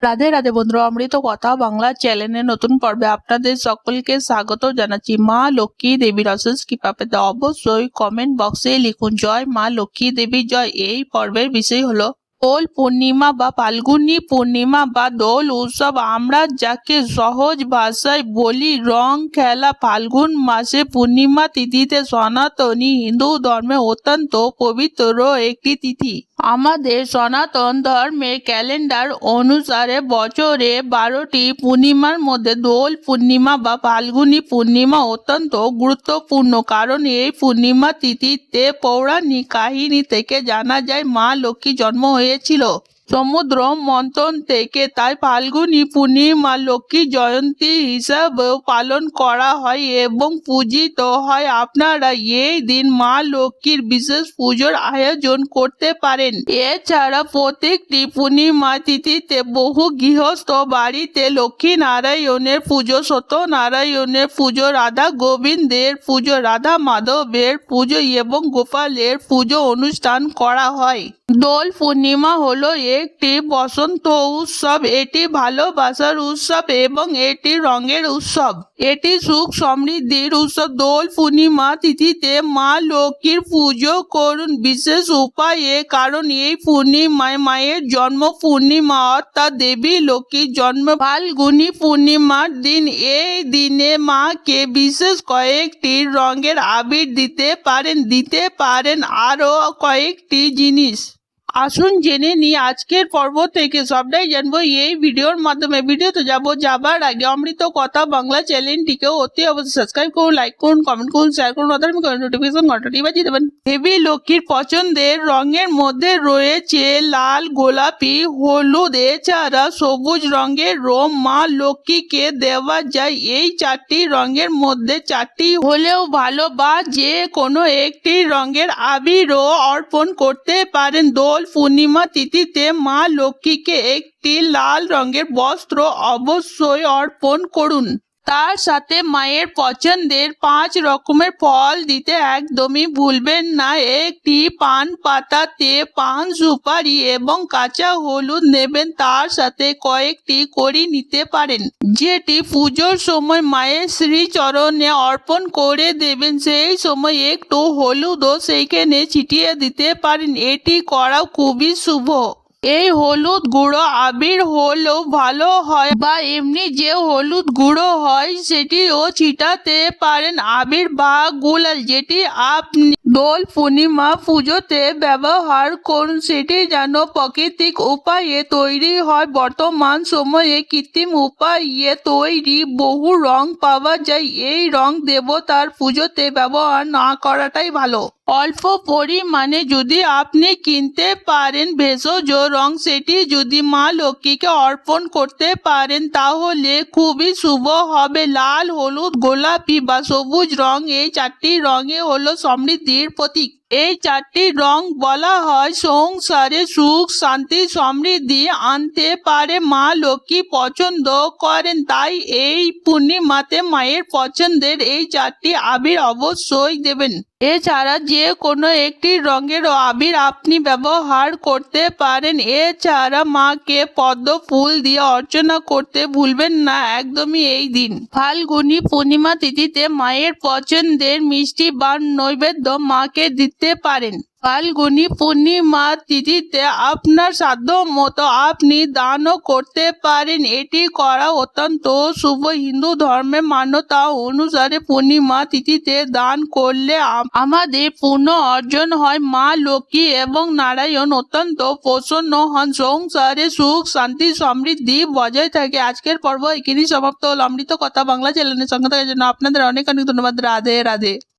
রাধে রাধে বন্ধুরা, অমৃত কথা বাংলা চ্যানেলের নতুন পর্বে আপনাদের সকলকে স্বাগত জানাচ্ছি। মা লক্ষ্মী দেবীর অশেষ কৃপা পেতে অবশ্যই কমেন্ট বক্সে লিখুন জয় মা লক্ষ্মী দেবী জয়। এই পর্বের বিষয় হলো দোল পূর্ণিমা বা ফাল্গুনী পূর্ণিমা বা দোল উৎসব। আমরা যাকে সহজ ভাষায় বলি রং খেলা। ফাল্গুন মাসে পূর্ণিমা তিথিতে সনাতনী হিন্দু ধর্মে অত্যন্ত পবিত্র একটি তিথি। আমাদের সনাতন ধর্মে ক্যালেন্ডার অনুসারে বছরে 12টি পূর্ণিমার মধ্যে দোল পূর্ণিমা বা ফাল্গুনী পূর্ণিমা অত্যন্ত গুরুত্বপূর্ণ, কারণ এই পূর্ণিমা তিথিতে পৌরাণিক কাহিনী থেকে জানা যায় মা লক্ষ্মী জন্ম হয়েছিল সমুদ্র মন্থন থেকে। তাই ফাল্গুনী পূর্ণিমা লক্ষ্মী জয়ন্তী হিসাবেও পালন করা হয় এবং পূজিত হয়। আপনারা এই দিন মা লক্ষ্মীর বিশেষ পুজোর আয়োজন করতে পারেন। এছাড়া প্রত্যেকটি পূর্ণিমা তিথিতে বহু গৃহস্থ বাড়িতে লক্ষ্মী নারায়ণের পুজো, সত্যনারায়ণের পুজো, রাধা গোবিন্দের পুজো, রাধা মাধবের পুজো এবং গোপালের পুজো অনুষ্ঠান করা হয়। দোল পূর্ণিমা হলো একটি বসন্ত উৎসব। এটি ভালোবাসার উৎসব এবং এটি রঙের উৎসব। এটি সুখ সমৃদ্ধির উৎসব। দোল পূর্ণিমা তিথিতে মা লক্ষ্মীর পুজো করুন বিশেষ উপায়ে, কারণ এই পূর্ণিমায় মায়ের জন্ম পূর্ণিমা, অর্থাৎ দেবী লক্ষ্মীর জন্ম ফাল্গুনী পূর্ণিমার দিন। এই দিনে মাকে বিশেষ কয়েকটি রঙের আবির দিতে পারেন আরো কয়েকটি জিনিস। আসুন জেনে নিই আজকের পর্ব থেকে সবটাই জানবো এই ভিডিওর মাধ্যমে। ভিডিওতে যাবার আগে অমৃত কথা বাংলা চ্যানেলটিকে অতি অবশ্যই সাবস্ক্রাইব করুন, লাইক করুন, কমেন্ট করুন, শেয়ার করুন, নোটিফিকেশন ঘন্টাটি বাজিয়ে দেবেন। দেবী লক্ষ্মীর পছন্দের রঙের মধ্যে রয়েছে লাল, গোলাপি, হলুদ, এছাড়া সবুজ রঙের রং মা লক্ষ্মীকে দেওয়া যায়। এই 4টি রঙের মধ্যে 4টি হলেও ভালো, বা যে কোনো একটি রঙের আবিরও অর্পণ করতে পারেন। দোল পূর্ণিমা তিথিতে মা লক্ষ্মীকে একটি লাল রঙের বস্ত্র অবশ্যই অর্পণ করুন। তার সাথে মায়ের পছন্দের 5 রকমের ফল দিতে একদমই ভুলবেন না। একটি পান পাতাতে পান, সুপারি এবং কাঁচা হলুদ নেবেন। তার সাথে কয়েকটি কড়ি নিতে পারেন, যেটি পুজোর সময় মায়ের শ্রীচরণে অর্পণ করে দেবেন। সেই সময় একটু হলুদও সেইখানে ছিটিয়ে দিতে পারেন। এটি করা খুবই শুভ। এই হলুদ গুঁড়ো আবির হলেও ভালো হয়, বা এমনি যে হলুদ গুঁড়ো হয় সেটিও ছিটাতে পারেন। আবির বা গুলাল যেটি আপনি দোল পূর্ণিমা পুজোতে ব্যবহার করুন, সেটি যেন প্রাকৃতিক উপায়ে তৈরি হয়। বর্তমান সময়ে কৃত্রিম উপায়ে তৈরি বহু রং পাওয়া যায়। এই রং দেবতার পুজোতে ব্যবহার না করাটাই ভালো। অল্প পরিমাণে যদি আপনি কিনতে পারেন ভেষজ রং, সেটি যদি মা লক্ষ্মীকে অর্পণ করতে পারেন তাহলে খুবই শুভ হবে। লাল, হলুদ, গোলাপি বা সবুজ রং, এই 4টি রঙে হলো সমৃদ্ধির প্রতীক। এই 4টি রং বলা হয় সংসারে সুখ, শান্তি, সমৃদ্ধি আনতে পারে। মা লক্ষ্মী পছন্দ করেন, তাই এই পূর্ণিমাতে মায়ের পছন্দের এই 4টি আবির অবশ্যই দেবেন। এছাড়া যে কোনো একটি রঙের আবির আপনি ব্যবহার করতে পারেন। এছাড়া মাকে পদ্ম ফুল দিয়ে অর্চনা করতে ভুলবেন না একদমই এই দিন। ফাল্গুনী পূর্ণিমা তিথিতে মায়ের পছন্দের মিষ্টি বা নৈবেদ্য মাকে দিতে পারেন। ফাল্গুনী পূর্ণিমা তিথিতে আপনার সাধ্য মতো আপনি দানও করতে পারেন। এটি করা অত্যন্ত শুভ। হিন্দু ধর্মের মান্যতা অনুসারে পূর্ণিমা তিথিতে দান করলে আমাদের পুণ্য অর্জন হয়। মা লক্ষ্মী এবং নারায়ণ অত্যন্ত প্রসন্ন হন। সংসারে সুখ, শান্তি, সমৃদ্ধি বজায় থাকে। আজকের পর্ব এখানেই সমাপ্ত হল। অমৃত কথা বাংলা চ্যানেলের সঙ্গে থাকার জন্য আপনাদের অনেক অনেক ধন্যবাদ। রাধে রাধে।